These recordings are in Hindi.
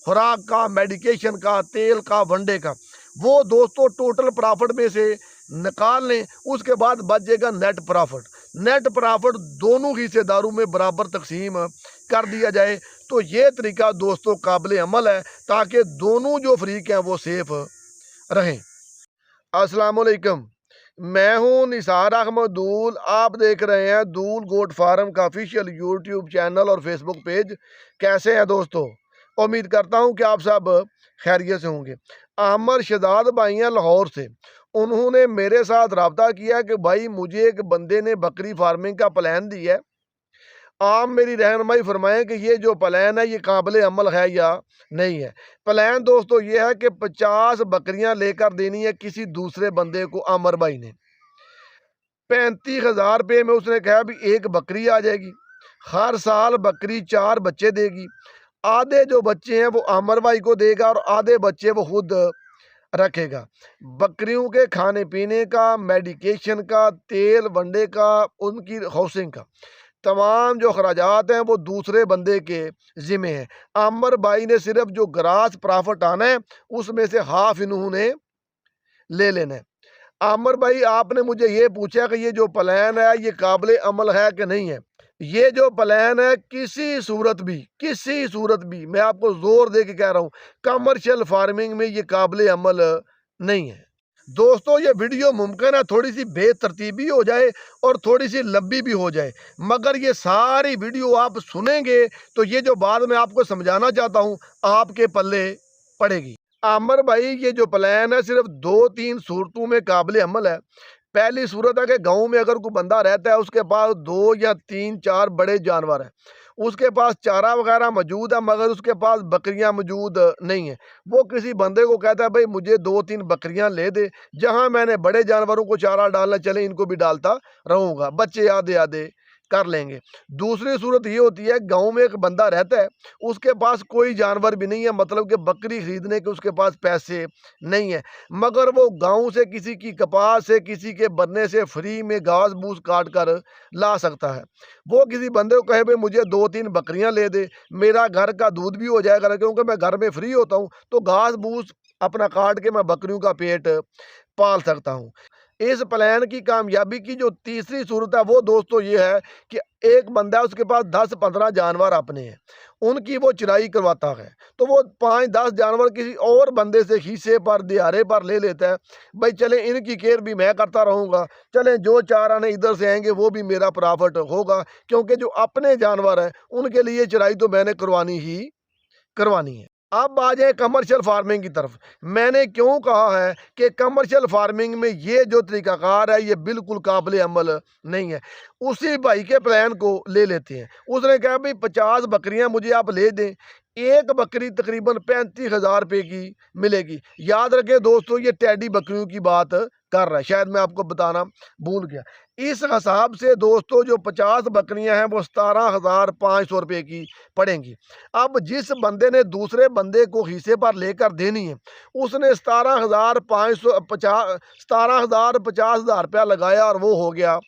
खुराक का, मेडिकेशन का, तेल का, वनडे का, वो दोस्तों टोटल प्रॉफिट में से निकाल लें। उसके बाद बच जाएगा नेट प्रॉफिट। नेट प्रॉफिट दोनों हिस्सेदारों में बराबर तकसीम कर दिया जाए। तो ये तरीका दोस्तों काबिल अमल है, ताकि दोनों जो फरीक हैं वो सेफ रहें। अस्सलाम वालेकुम, मैं हूं निसार अहमद दूल। आप देख रहे हैं दूल गोट फार्म का ऑफिशियल यूट्यूब चैनल और फेसबुक पेज। कैसे हैं दोस्तों? उम्मीद करता हूं कि आप सब खैरियत से होंगे। आमर शहजाद भाई हैं लाहौर से। उन्होंने मेरे साथ रब्ता किया कि भाई मुझे एक बंदे ने बकरी फार्मिंग का प्लान दिया है, आप मेरी रहनुमाई फरमाएं कि ये जो प्लान है ये काबिल अमल है या नहीं है। प्लान दोस्तों ये है कि 50 बकरियां लेकर देनी है किसी दूसरे बंदे को। आमर भाई ने 35,000 रुपये में उसने कहा भी एक बकरी आ जाएगी। हर साल बकरी 4 बच्चे देगी। आधे जो बच्चे हैं वो आमर भाई को देगा और आधे बच्चे वो खुद रखेगा। बकरियों के खाने पीने का, मेडिकेशन का, तेल वनडे का, उनकी हाउसिंग का तमाम जो खराजात हैं वो दूसरे बंदे के ज़िम्मे हैं। आमर भाई ने सिर्फ जो ग्रास प्रॉफिट आना है उसमें से हाफ इन्होंने ले लेना है। आमर भाई आपने मुझे ये पूछा कि ये जो प्लान है ये काबिल अमल है कि नहीं है। ये जो प्लान है किसी सूरत भी मैं आपको जोर दे के कह रहा हूँ, कमर्शियल फार्मिंग में ये काबिल अमल नहीं है। दोस्तों ये वीडियो मुमकिन है थोड़ी सी बेतरतीबी हो जाए और थोड़ी सी लंबी भी हो जाए, मगर ये सारी वीडियो आप सुनेंगे तो ये जो बात मैं आपको समझाना चाहता हूँ आपके पल्ले पड़ेगी। आमर भाई ये जो प्लान है सिर्फ 2-3 सूरतों में काबिल अमल है। पहली सूरत है कि गांव में अगर कोई बंदा रहता है उसके पास 2 या 3-4 बड़े जानवर हैं, उसके पास चारा वगैरह मौजूद है मगर उसके पास बकरियां मौजूद नहीं है। वो किसी बंदे को कहता है भाई मुझे 2-3 बकरियां ले दे, जहां मैंने बड़े जानवरों को चारा डालना चले इनको भी डालता रहूँगा, बच्चे आधे आधे कर लेंगे। दूसरी सूरत ये होती है गांव में एक बंदा रहता है, उसके पास कोई जानवर भी नहीं है, मतलब कि बकरी खरीदने के उसके पास पैसे नहीं है, मगर वो गांव से किसी की कपास से किसी के बनने से फ्री में घास भूस काट कर ला सकता है। वो किसी बंदे को कहे भाई मुझे 2-3 बकरियां ले दे, मेरा घर का दूध भी हो जाएगा क्योंकि मैं घर में फ्री होता हूँ, तो घास भूस अपना काट के मैं बकरियों का पेट पाल सकता हूँ। इस प्लान की कामयाबी की जो तीसरी सूरत है वो दोस्तों ये है कि एक बंदा है उसके पास 10-15 जानवर अपने हैं, उनकी वो चराई करवाता है, तो वो 5-10 जानवर किसी और बंदे से हिस्से पर दिहाड़े पर ले लेता है। भाई चले इनकी केयर भी मैं करता रहूँगा, चले जो 4 आने इधर से आएंगे वो भी मेरा प्रॉफिट होगा, क्योंकि जो अपने जानवर हैं उनके लिए चराई तो मैंने करवानी है। अब आ जाए कमर्शियल फार्मिंग की तरफ। मैंने क्यों कहा है कि कमर्शियल फार्मिंग में ये जो तरीकाकार है ये बिल्कुल काबिल अमल नहीं है। उसी भाई के प्लान को ले लेते हैं। उसने कहा भाई 50 बकरियां मुझे आप ले दें, एक बकरी तकरीबन 35,000 रुपये की मिलेगी। याद रखें दोस्तों ये टैडी बकरियों की बात कर रहा है, शायद मैं आपको बताना भूल गया। इस हिसाब से दोस्तों जो 50 बकरियां हैं वो 17,500 रुपये की पड़ेंगी। अब जिस बंदे ने दूसरे बंदे को हिस्से पर लेकर देनी है उसने 17,50,000 रुपया लगाया और वो हो गया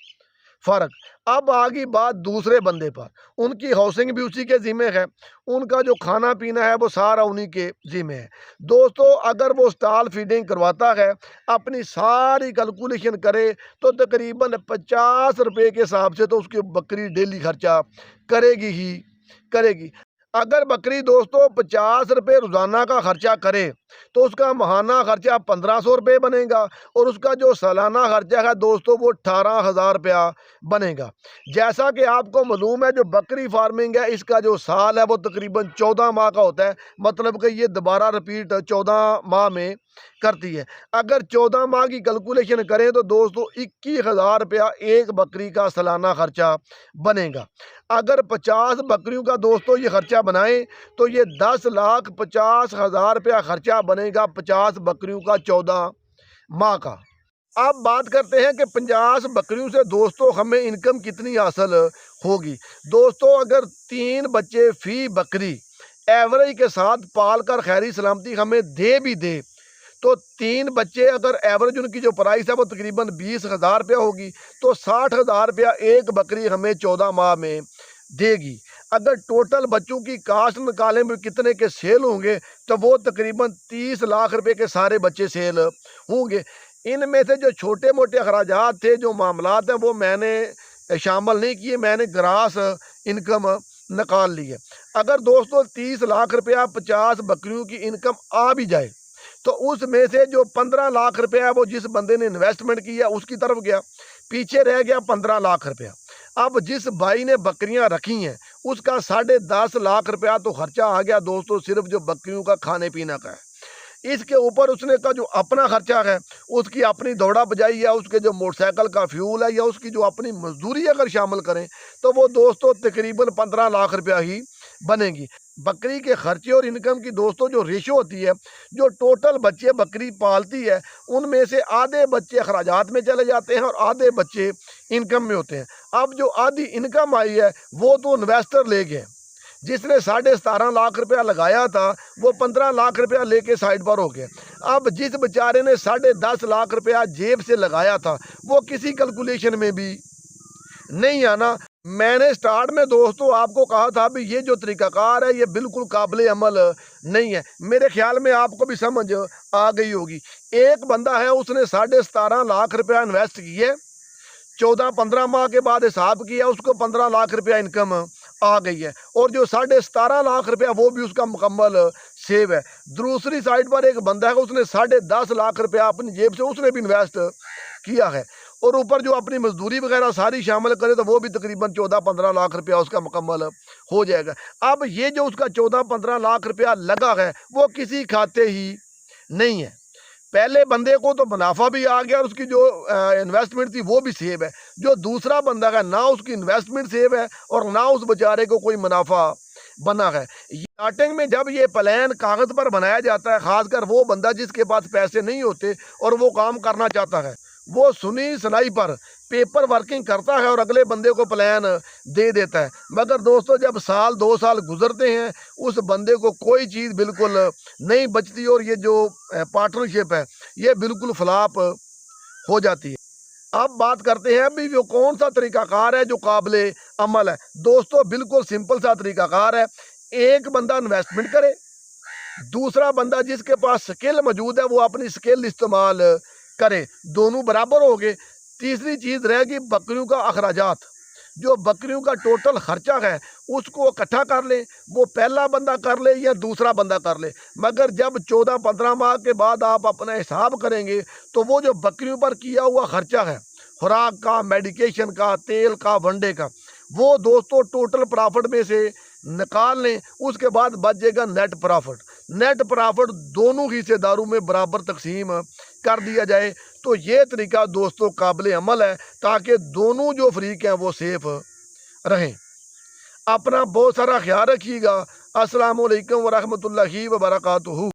फ़र्क। अब आ गई बात दूसरे बंदे पर, उनकी हाउसिंग भी उसी के ज़िम्मे है, उनका जो खाना पीना है वो सारा उन्हीं के ज़िम्मे है। दोस्तों अगर वो स्टॉल फीडिंग करवाता है, अपनी सारी कैलकुलेशन करे तो तकरीबन 50 रुपये के हिसाब से तो उसकी बकरी डेली खर्चा करेगी। अगर बकरी दोस्तों 50 रुपये रोज़ाना का खर्चा करे तो उसका माहाना खर्चा 1500 रुपये बनेगा और उसका जो सालाना खर्चा है दोस्तों वो 18,000 रुपया बनेगा। जैसा कि आपको मालूम है जो बकरी फार्मिंग है इसका जो साल है वो तकरीबन 14 माह का होता है, मतलब कि ये दोबारा रिपीट 14 माह में करती है। अगर 14 माह की कैलकुलेशन करें तो दोस्तों 21,000 रुपया एक बकरी का सालाना खर्चा बनेगा। अगर 50 बकरियों का दोस्तों ये खर्चा बनाएं तो ये 10,50,000 रुपया खर्चा बनेगा 50 बकरियों का 14 माह का। अब बात करते हैं कि 50 बकरियों से दोस्तों हमें इनकम कितनी हासिल होगी। दोस्तों अगर 3 बच्चे फी बकरी एवरेज के साथ पाल कर खैरी सलामती हमें दे तो 3 बच्चे अगर एवरेज उनकी जो प्राइस है वो तकरीबन 20,000 रुपया होगी, तो 60,000 रुपया एक बकरी हमें 14 माह में देगी। अगर टोटल बच्चों की कास्ट निकालें भी कितने के सेल होंगे तो वो तकरीबन 30 लाख रुपए के सारे बच्चे सेल होंगे। इनमें से जो छोटे मोटे अखराजात थे, जो मामलात हैं, वो मैंने शामिल नहीं किए, मैंने ग्रास इनकम निकाल ली है। अगर दोस्तों 30 लाख रुपया 50 बकरियों की इनकम आ भी जाए तो उसमें से जो 15 लाख रुपया वो जिस बंदे ने इन्वेस्टमेंट किया उसकी तरफ गया, पीछे रह गया 15 लाख रुपया। अब जिस भाई ने बकरियां रखी हैं उसका 10.5 लाख रुपया तो खर्चा आ गया दोस्तों, सिर्फ जो बकरियों का खाने पीने का है। इसके ऊपर उसने का जो अपना खर्चा है, उसकी अपनी दौड़ा बजाई या उसके जो मोटरसाइकिल का फ्यूल है या उसकी जो अपनी मजदूरी अगर शामिल करें तो वो दोस्तों तकरीबन 15 लाख रुपया ही बनेगी। बकरी के खर्चे और इनकम की दोस्तों जो रेशो होती है, जो टोटल बच्चे बकरी पालती है उनमें से आधे बच्चे अखराजात में चले जाते हैं और आधे बच्चे इनकम में होते हैं। अब जो आधी इनकम आई है वो तो इन्वेस्टर ले गए, जिसने 17.5 लाख रुपया लगाया था वो 15 लाख रुपया लेके साइड पर हो गया। अब जिस बेचारे ने 10.5 लाख रुपया जेब से लगाया था वो किसी कैलकुलेशन में भी नहीं आना। मैंने स्टार्ट में दोस्तों आपको कहा था भी ये जो तरीकाकार है ये बिल्कुल काबिल अमल नहीं है। मेरे ख्याल में आपको भी समझ आ गई होगी। एक बंदा है उसने 17.5 लाख रुपया इन्वेस्ट किए, 14-15 माह के बाद हिसाब किया उसको 15 लाख रुपया इनकम आ गई है और जो 17.5 लाख रुपया वो भी उसका मुकम्मल सेव है। दूसरी साइड पर एक बंदा है उसने 10.5 लाख रुपया अपनी जेब से उसने भी इन्वेस्ट किया है और ऊपर जो अपनी मजदूरी वगैरह सारी शामिल करे तो वो भी तकरीबन 14-15 लाख रुपया उसका मुकम्मल हो जाएगा। अब ये जो उसका 14-15 लाख रुपया लगा है वो किसी खाते ही नहीं है। पहले बंदे को तो मुनाफा भी आ गया और उसकी जो इन्वेस्टमेंट थी वो भी सेव है। जो दूसरा बंदा है ना उसकी इन्वेस्टमेंट सेव है और ना उस बेचारे को कोई मुनाफा बना है। स्टार्टिंग में जब ये प्लान कागज़ पर बनाया जाता है, खासकर वो बंदा जिसके पास पैसे नहीं होते और वो काम करना चाहता है, वो सुनी सुनाई पर पेपर वर्किंग करता है और अगले बंदे को प्लान दे देता है। मगर दोस्तों जब साल 2 साल गुजरते हैं उस बंदे को कोई चीज़ बिल्कुल नहीं बचती और ये जो पार्टनरशिप है ये बिल्कुल फ्लॉप हो जाती है। अब बात करते हैं अभी वो कौन सा तरीकाकार है जो काबिले अमल है। दोस्तों बिल्कुल सिंपल सा तरीकाकार है। एक बंदा इन्वेस्टमेंट करे, दूसरा बंदा जिसके पास स्किल मौजूद है वो अपनी स्किल इस्तेमाल करे, दोनों बराबर हो गए। तीसरी चीज़ रहेगी बकरियों का अखराजात, जो बकरियों का टोटल खर्चा है उसको इकट्ठा कर ले, वो पहला बंदा कर ले या दूसरा बंदा कर ले। मगर जब 14-15 माह के बाद आप अपना हिसाब करेंगे तो वो जो बकरियों पर किया हुआ खर्चा है, खुराक का, मेडिकेशन का, तेल का, वनडे का, वो दोस्तों टोटल प्रॉफिट में से निकाल लें। उसके बाद बच जाएगा नेट प्रॉफिट। नेट प्रॉफिट दोनों हिस्सेदारों में बराबर तकसीम कर दिया जाए तो ये तरीका दोस्तों काबिल अमल है ताकि दोनों जो फरीक हैं वो सेफ रहें। अपना बहुत सारा ख्याल रखिएगा। अस्सलाम वालेकुम व रहमतुल्लाहि व बरकातुहू।